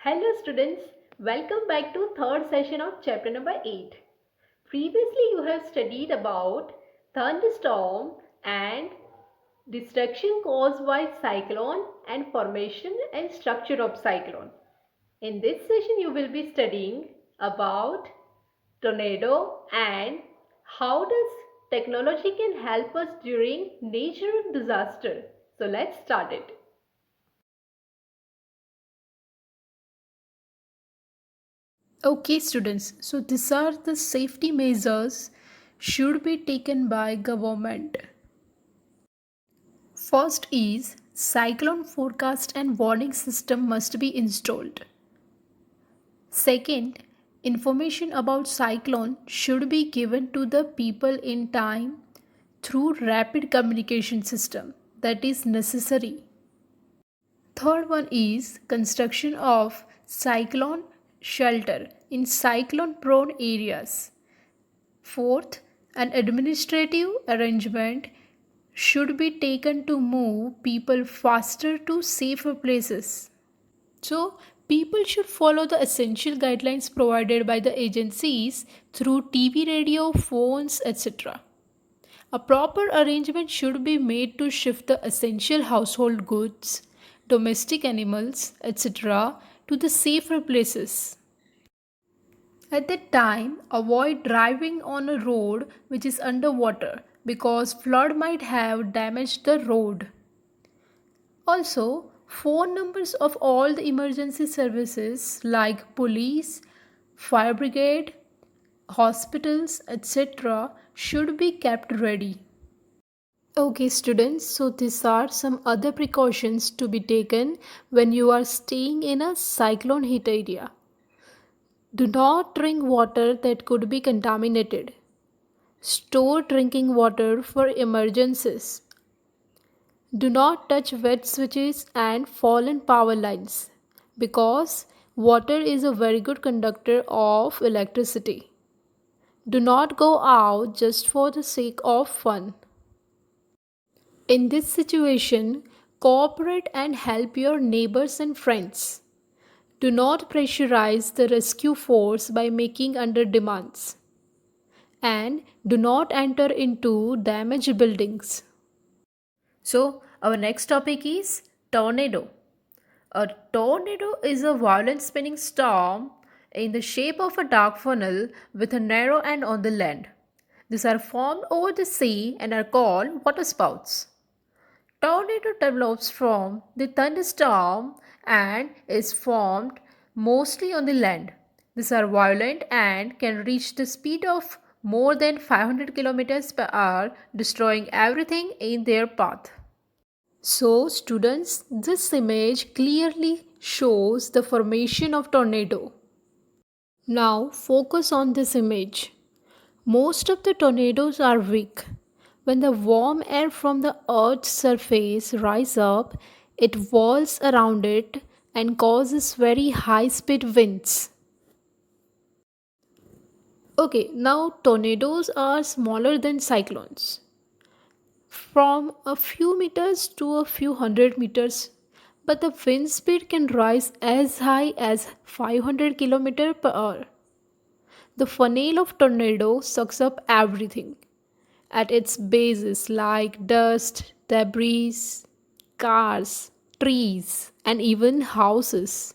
Hello students, welcome back to third session of chapter number 8. Previously you have studied about thunderstorm and destruction caused by cyclone and formation and structure of cyclone. In this session you will be studying about tornado and how does technology can help us during natural disaster. So let's start it. Okay, students, so these are the safety measures should be taken by government. First is cyclone forecast and warning system must be installed. Second, information about cyclone should be given to the people in time through rapid communication system that is necessary. Third one is construction of cyclone shelter in cyclone prone areas. Fourth, an administrative arrangement should be taken to move people faster to safer places. So, people should follow the essential guidelines provided by the agencies through TV, radio, phones, etc. A proper arrangement should be made to shift the essential household goods, domestic animals, etc. to the safer places. At that time, avoid driving on a road which is underwater because flood might have damaged the road. Also, phone numbers of all the emergency services like police, fire brigade, hospitals, etc. should be kept ready. Okay, students, so these are some other precautions to be taken when you are staying in a cyclone hit area. Do not drink water that could be contaminated. Store drinking water for emergencies. Do not touch wet switches and fallen power lines because water is a very good conductor of electricity. Do not go out just for the sake of fun. In this situation, cooperate and help your neighbors and friends. Do not pressurize the rescue force by making under demands. And do not enter into damaged buildings. So, our next topic is tornado. A tornado is a violent spinning storm in the shape of a dark funnel with a narrow end on the land. These are formed over the sea and are called waterspouts. Tornado develops from the thunderstorm and is formed mostly on the land. These are violent and can reach the speed of more than 500 kilometers per hour, destroying everything in their path. So, students, this image clearly shows the formation of tornado. Now, focus on this image. Most of the tornadoes are weak. When the warm air from the earth's surface rises up, it whirls around it and causes very high speed winds. Okay, now tornadoes are smaller than cyclones. From a few meters to a few hundred meters, but the wind speed can rise as high as 500 km per hour. The funnel of tornado sucks up everything at its bases like dust, debris, cars, trees, and even houses.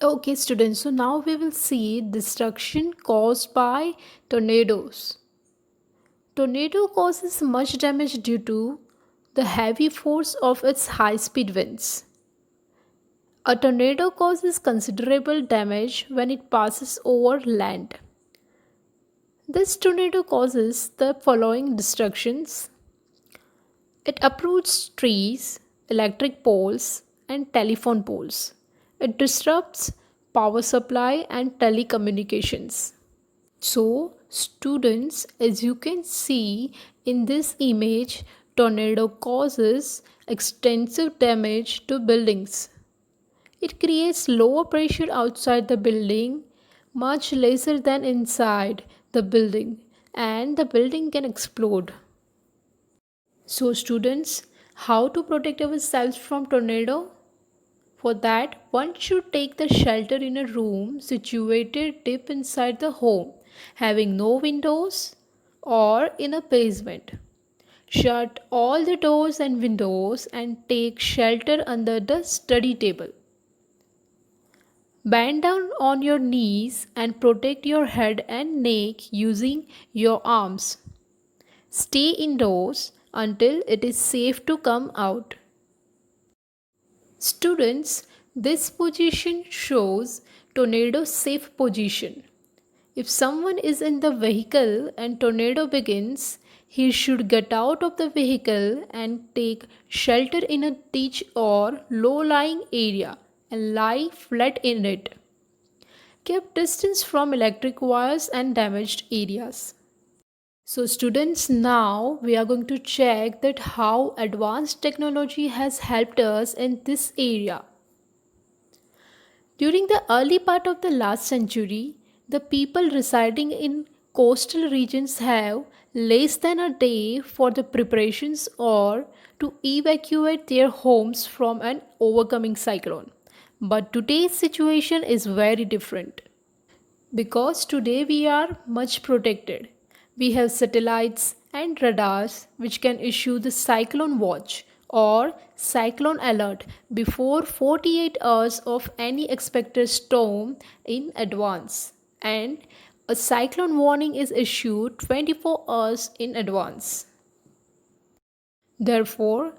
Okay, students, so now we will see destruction caused by tornadoes. Tornado causes much damage due to the heavy force of its high speed winds. A tornado causes considerable damage when it passes over land. This tornado causes the following destructions. It uproots trees, electric poles, and telephone poles. It disrupts power supply and telecommunications. So, students, as you can see in this image, tornado causes extensive damage to buildings. It creates lower pressure outside the building, much lesser than inside the building, and the building can explode. So, students, how to protect ourselves from tornado? For that, one should take the shelter in a room situated deep inside the home, having no windows or in a basement. Shut all the doors and windows and take shelter under the study table. Bend down on your knees and protect your head and neck using your arms. Stay indoors until it is safe to come out. Students, this position shows tornado safe position. If someone is in the vehicle and tornado begins, he should get out of the vehicle and take shelter in a ditch or low-lying area and lie flat in it. Keep distance from electric wires and damaged areas. So students, now we are going to check that how advanced technology has helped us in this area. During the early part of the last century, the people residing in coastal regions have less than a day for the preparations or to evacuate their homes from an overcoming cyclone. But today's situation is very different. Because today we are much protected. We have satellites and radars which can issue the cyclone watch or cyclone alert before 48 hours of any expected storm in advance, and a cyclone warning is issued 24 hours in advance. Therefore,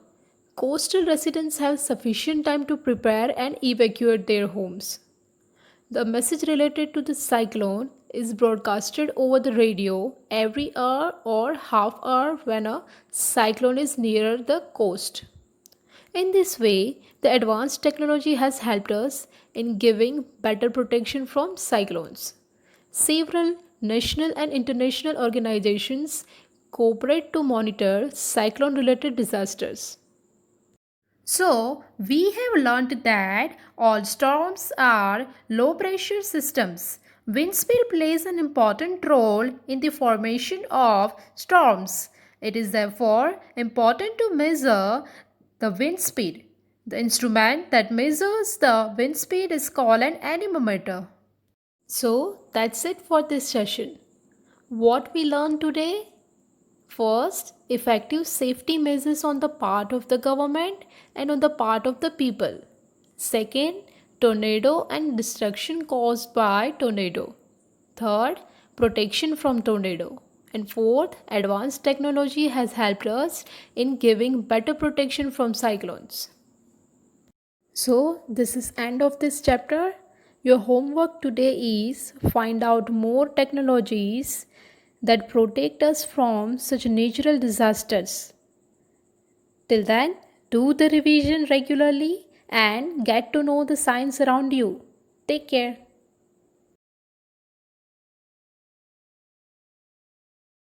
coastal residents have sufficient time to prepare and evacuate their homes. The message related to the cyclone is broadcasted over the radio every hour or half hour when a cyclone is nearer the coast. In this way, the advanced technology has helped us in giving better protection from cyclones. Several national and international organizations cooperate to monitor cyclone related disasters. So, we have learned that all storms are low pressure systems. Wind speed plays an important role in the formation of storms. It is therefore important to measure the wind speed. The instrument that measures the wind speed is called an anemometer. So that's it for this session. What we learned today? First, effective safety measures on the part of the government and on the part of the people. Second, tornado and destruction caused by tornado. Third, protection from tornado. And fourth, advanced technology has helped us in giving better protection from cyclones. So, this is end of this chapter. Your homework today is find out more technologies that protect us from such natural disasters. Till then, do the revision regularly and get to know the science around you. Take care.